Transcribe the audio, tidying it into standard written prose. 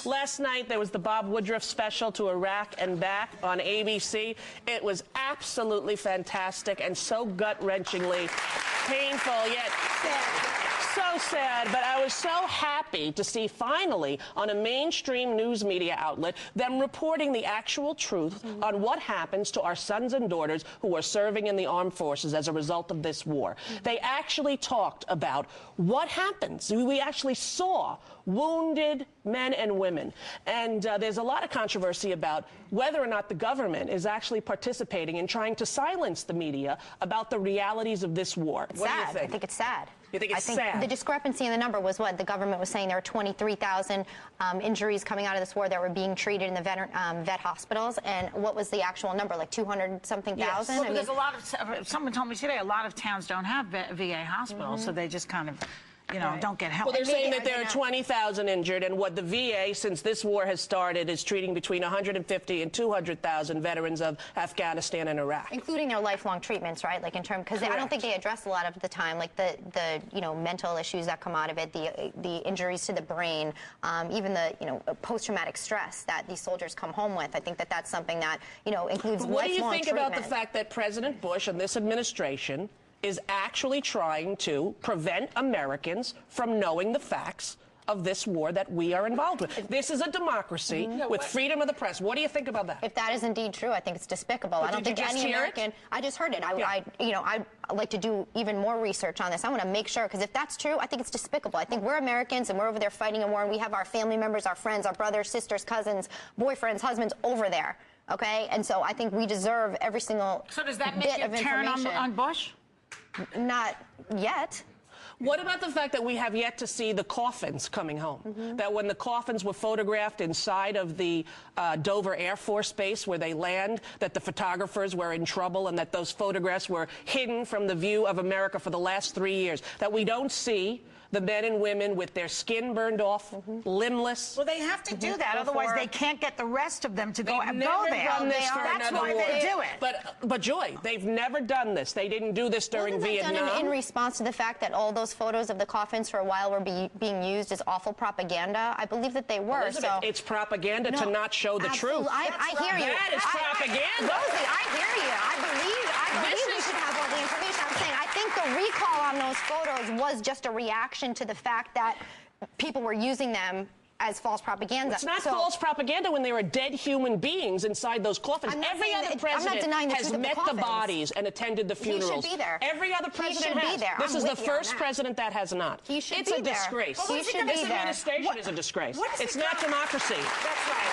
Last night, there was the Bob Woodruff special to Iraq and Back on ABC. It was absolutely fantastic and so gut-wrenchingly painful, yet so sad. But I was so happy to see finally on a mainstream news media outlet them reporting the actual truth on what happens to our sons and daughters who are serving in the armed forces as a result of this war. They actually talked about what happens. We actually saw wounded men and women. And there's a lot of controversy about whether or not the government is actually participating in trying to silence the media about the realities of this war. What do you think? I think it's sad. You think it's sad? I think the discrepancy in the number was what? The government was saying there were 23,000 injuries coming out of this war that were being treated in the vet hospitals. And what was the actual number? Like 200-something thousand? Well, because a lot of, someone told me today, a lot of towns don't have VA hospitals, so they just kind of, you know, don't get help. Well, they're saying that there are 20,000 injured, and what the VA, since this war has started, is treating between 150 and 200,000 veterans of Afghanistan and Iraq. Including their lifelong treatments, right? Like in terms, because I don't think they address a lot of the time, like the you know, mental issues that come out of it, the injuries to the brain, even the, you know, post-traumatic stress that these soldiers come home with. I think that that's something that, you know, includes lifelong treatment. What do you think about the fact that President Bush and this administration is actually trying to prevent Americans from knowing the facts of this war that we are involved with? This is a democracy with freedom of the press. What do you think about that? If that is indeed true, I think it's despicable. I don't think any American. I just heard it. You know, I'd like to do even more research on this. I want to make sure, because if that's true, I think it's despicable. I think we're Americans and we're over there fighting a war, and we have our family members, our friends, our brothers, sisters, cousins, boyfriends, husbands over there. Okay, and so I think we deserve every single So does that make you turn on Bush? Not yet. What about the fact that we have yet to see the coffins coming home? That when the coffins were photographed inside of the Dover Air Force Base where they land, that the photographers were in trouble and that those photographs were hidden from the view of America for the last 3 years. That we don't see the men and women with their skin burned off, limbless. Well, they have to do that, otherwise they can't get the rest of them to go there. That's why they do it. But Joy, they've never done this. They didn't do this during Vietnam. Done in response to the fact that all those photos of the coffins for a while were being used as awful propaganda. I believe that they were. Elisabeth, so it's propaganda to not show the truth. I hear you. That is propaganda. Rosie, I hear you. I believe we should have all the information. I'm saying I think the recall on those photos was just a reaction to the fact that people were using them as false propaganda. It's not false propaganda when there are dead human beings inside those coffins. Every other president has met the bodies and attended the funerals. He should be there. Every other president has. This is the first president that has not. He should be there. It's a disgrace. He should be there. This administration is a disgrace. It's not democracy. That's right.